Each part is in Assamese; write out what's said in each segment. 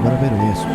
তোমাৰ বাবে ৰৈ আছোঁ।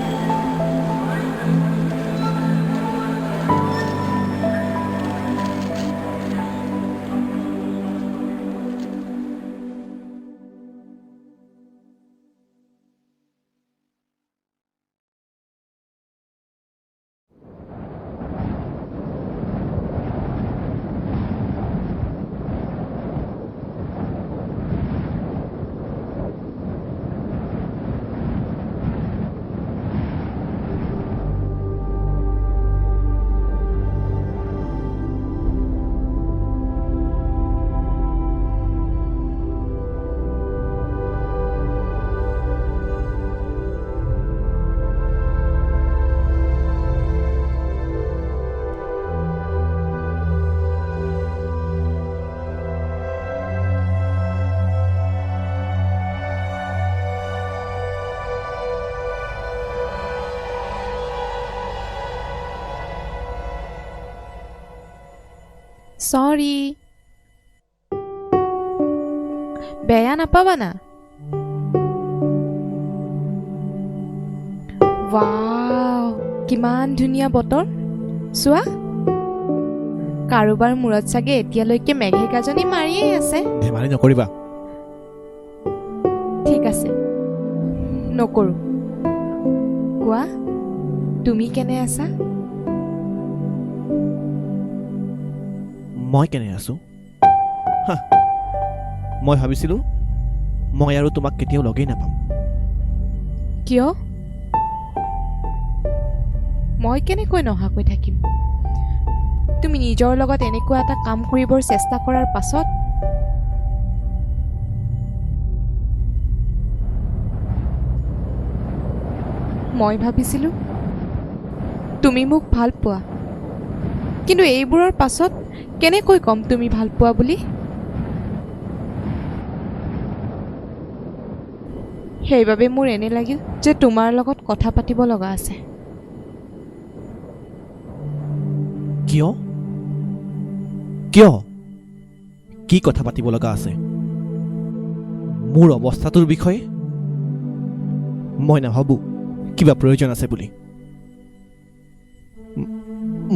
সৰি, বেয়া নাপাবা না। ৱাও, কিমান ধুনীয়া বতৰ চোৱা। কাৰোবাৰ মূৰত চাগে এতিয়ালৈকে মেঘে গাজনি মাৰিয়েই আছে। ধেমালি নকৰিবা। ঠিক আছে, নকৰো। কোৱা, তুমি কেনে আছা? মই কেনে আছোঁ? মই ভাবিছিলোঁ মই আৰু তোমাক কেতিয়াও লগেই নাপাম। কিয়? মই কেনেকৈ নহাকৈ থাকিম? তুমি নিজৰ লগত এনেকুৱা এটা কাম কৰিবৰ চেষ্টা কৰাৰ পাছত মই ভাবিছিলোঁ তুমি মোক ভাল পোৱা, কিন্তু এইবোৰৰ পাছত কেনেকৈ ক'ম তুমি ভাল পোৱা বুলি? সেইবাবে মোৰ এনে লাগিল যে তোমাৰ লগত কথা পাতিব লগা আছে। কিয়? কিয়? কি কথা পাতিব লগা আছে? মোৰ অৱস্থাটোৰ বিষয়ে? মই নাভাবোঁ কিবা প্ৰয়োজন আছে বুলি।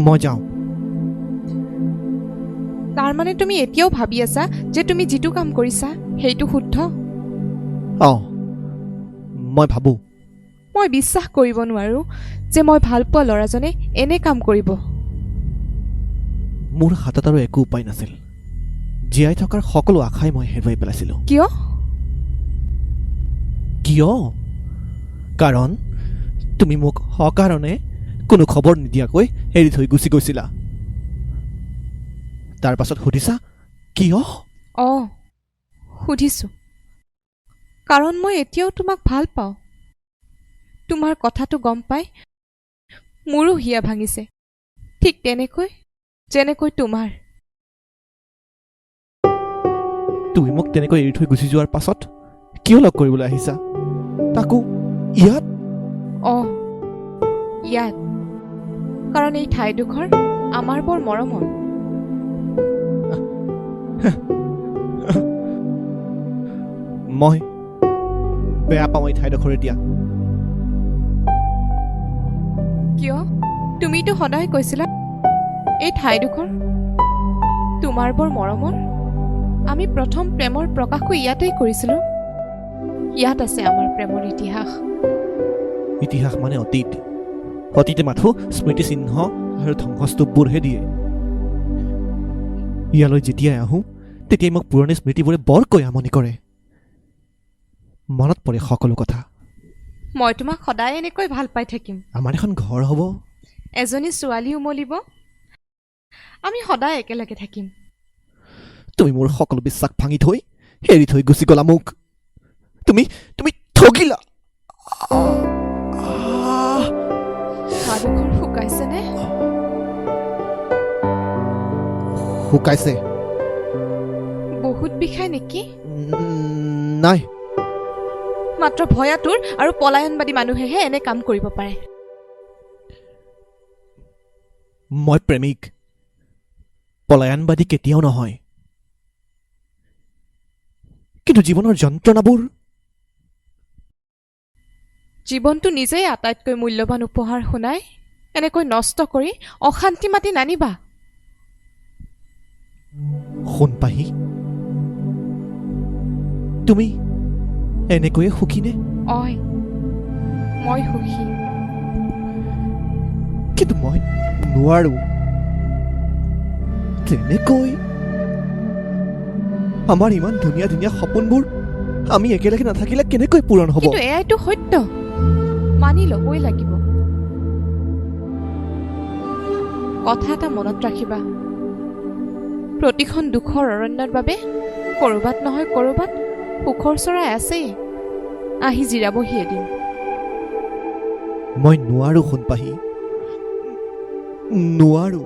মই যাওঁ। তাৰমানে তুমি এতিয়াও ভাবি আছা যে তুমি যিটো কাম কৰিছা সেইটো শুদ্ধ? অঁ, মই ভাবোঁ। মই বিশ্বাস কৰিব নোৱাৰোঁ যে মই ভাল পোৱা ল'ৰাজনে এনে কাম কৰিব। মোৰ হাতত আৰু একো উপায় নাছিল। জীয়াই থকাৰ সকলো আশাই মই হেৰুৱাই পেলাইছিলোঁ। কিয়? কিয়? কাৰণ তুমি মোক সকাৰণে কোনো খবৰ নিদিয়াকৈ এৰি থৈ গুচি গৈছিলা। তাৰ পাছত সুধিছা কিয়? অঁ, সুধিছোঁ। কাৰণ মই এতিয়াও তোমাক ভাল পাওঁ। তোমাৰ কথাটো গম পাই মোৰো হিয়া ভাঙিছে, ঠিক তেনেকৈ যেনেকৈ তোমাৰ। তুমি মোক তেনেকৈ এৰি থৈ গুচি যোৱাৰ পাছত কিয় লগ কৰিবলৈ আহিছা? তাকো ইয়াত? অঁ, ইয়াত। কাৰণ এই ঠাইডোখৰ আমাৰ বৰ মৰমৰ। মই বেয়া পাওঁ এই ঠাইডোখৰ এতিয়া। কিয়? তুমিতো সদায় কৈছিলা এই ঠাইডোখৰ তোমাৰ বৰ মৰমৰ। আমি প্ৰথম প্ৰেমৰ প্ৰকাশো ইয়াতেই কৰিছিলোঁ। ইয়াত আছে আমাৰ প্ৰেমৰ ইতিহাস। ইতিহাস মানে অতীত। অতীতে মাথো স্মৃতিচিহ্ন আৰু ধ্বংসস্তূপবোৰহে দিয়ে। ইয়ালৈ যেতিয়াই আহোঁ তেতিয়াই মোক পুৰণি স্মৃতিবোৰে বৰকৈ আমনি কৰে। মনত পৰে সকলো কথা। মই তোমাক সদায় এনেকৈ ভাল পাই থাকিম। আমাৰ এখন ঘৰ হ'ব, এজনী ছোৱালী উমলিব, আমি সদায় একেলগে থাকিম। তুমি মোৰ সকলো বিশ্বাস ভাঙি থৈ এৰি থৈ গুচি গলা মোক। তুমি তুমি ঠগিলা। হাড়ডোখৰ শুকাইছেনে? শুকাইছে। বহুত বিষাই নেকি? নাই। মাত্ৰ ভয়াতুৰ আৰু পলায়নবাদী মানুহেহে এনে কাম কৰিব পাৰে। মই প্ৰেমিক, পলায়নবাদী কেতিয়াও নহয়। কিন্তু জীৱনৰ যন্ত্ৰণাবোৰ জীৱনটো নিজেই আটাইতকৈ মূল্যৱান উপহাৰ শুনাই এনেকৈ নষ্ট কৰি অশান্তি মাতি নানিবা। সোণপাহি, তুমি এনেকৈয়ে সুখীনে? অয়, মই সুখী। কিন্তু মই নোৱাৰো। তেনেকৈ আমাৰ ইমান ধুনীয়া ধুনীয়া সপোনবোৰ আমি একেলগে নাথাকিলে কেনেকৈ পূৰণ হ'ব? কিন্তু এয়াইতো সত্য, মানি ল'বই লাগিব। কথা এটা মনত ৰাখিবা, প্ৰতিখন দুখৰ অৰণ্যৰ বাবে ক'ৰবাত নহয় ক'ৰবাত সুখৰ চৰাই আছেই, আহি জিৰাবহি এদিন। মই নোৱাৰো সোণপাহি, নোৱাৰো।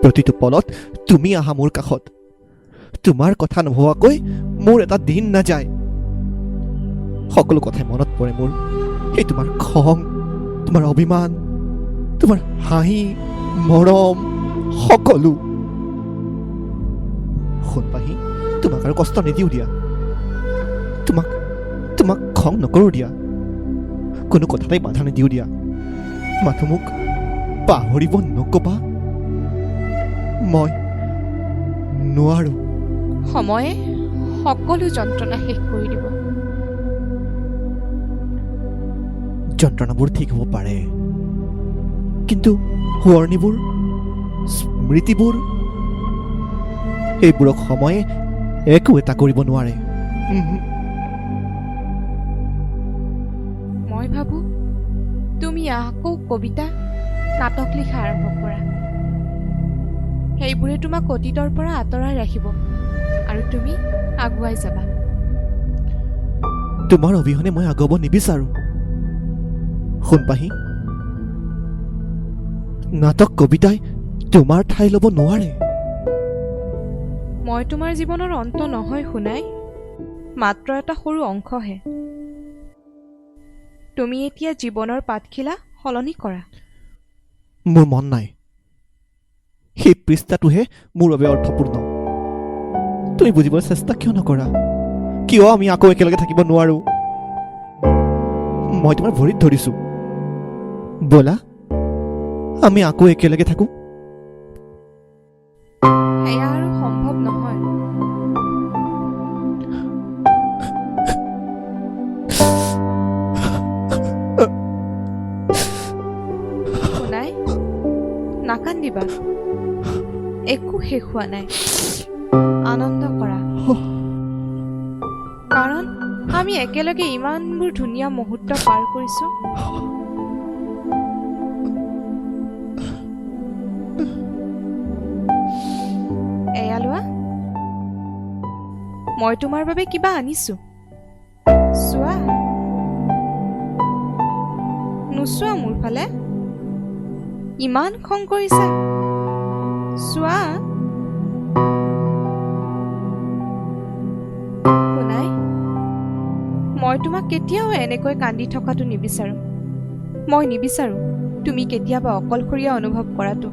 প্ৰতিটো পলত তুমি আহা মোৰ কাষত। তোমাৰ কথা নভবাকৈ মোৰ এটা দিন নাযায়। সকলো কথাই মনত পৰে মোৰ। সেই তোমাৰ খং, তোমাৰ অভিমান, তোমাৰ হাঁহি, মৰম, সকলো। সোণপাহি, তোমাক আৰু কষ্ট নিদিওঁ দিয়া। তোমাক খং নকৰোঁ দিয়া। কোনো কথাতেই বাধা নিদিওঁ দিয়া। মাথো মোক পাহৰিব নকবা। মই নোৱাৰো। সময়ে সকলো যন্ত্ৰণা শেষ কৰি দিব। যন্ত্ৰণাবোৰ ঠিক হ'ব পাৰে, কিন্তু সোঁৱৰণিবোৰ, স্মৃতিবোৰ, সেইবোৰক সময়ে একো এটা কৰিব নোৱাৰে। মই ভাবোঁ তুমি আকৌ কবিতা, নাটক লিখা আৰম্ভ কৰা। সেইবোৰে তোমাক অতীতৰ পৰা আঁতৰাই ৰাখিব আৰু তুমি আগুৱাই যাবা। তোমাৰ অবিহনে মই আগুৱাব নিবিচাৰো সোণপাহি। নাটক, কবিতাই তোমাৰ ঠাই ল'ব নোৱাৰে। মই তোমাৰ জীৱনৰ অন্ত নহয় শুনাই, মাত্ৰ এটা সৰু অংশহে। তুমি এতিয়া জীৱনৰ পাতখিলা সলনি কৰা। মোৰ মন নাই। সেই পৃষ্ঠাটোহে মোৰ বাবে অৰ্থপূৰ্ণ। তুমি বুজিবলৈ চেষ্টা কিয় নকৰা? কিয় আমি আকৌ একেলগে থাকিব নোৱাৰো? মই তোমাৰ ভৰিত ধৰিছো, ব'লা আমি আকৌ একেলগে থাকো। এয়া আৰু সম্ভৱ নহয়। শুনাই, নাকান্দিবা। একো শেষ হোৱা নাই। আনন্দ কৰা, কাৰণ আমি একেলগে ইমানবোৰ ধুনীয়া মুহূৰ্ত পাৰ কৰিছো। এয়া লোৱা, মই তোমাৰ বাবে কিবা আনিছো। চোৱা। নোচোৱা মোৰ ফালে? ইমান খং কৰিছা? চোৱা। শুনাই, মই তোমাক কেতিয়াও এনেকৈ কান্দি থকাটো নিবিচাৰো। মই নিবিচাৰো তুমি কেতিয়াবা অকলশৰীয়া অনুভৱ কৰাটো,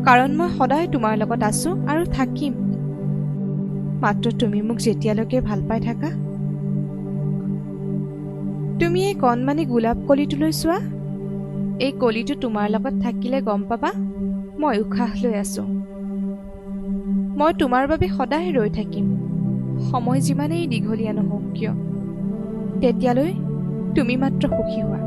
কাৰণ মই সদায় তোমাৰ লগত আছো আৰু থাকিম। মাত্ৰ তুমি মোক যেতিয়ালৈকে ভাল পাই থাকা। তুমি এই কণমানি গোলাপ কলিটোলৈ চোৱা। এই কলিটো তোমাৰ লগত থাকিলে গম পাবা মই উশাহ লৈ আছো। মই তোমাৰ বাবে সদায় ৰৈ থাকিম, সময় যিমানেই দীঘলীয়া নহওক কিয়। তেতিয়ালৈ তুমি মাত্ৰ সুখী হোৱা।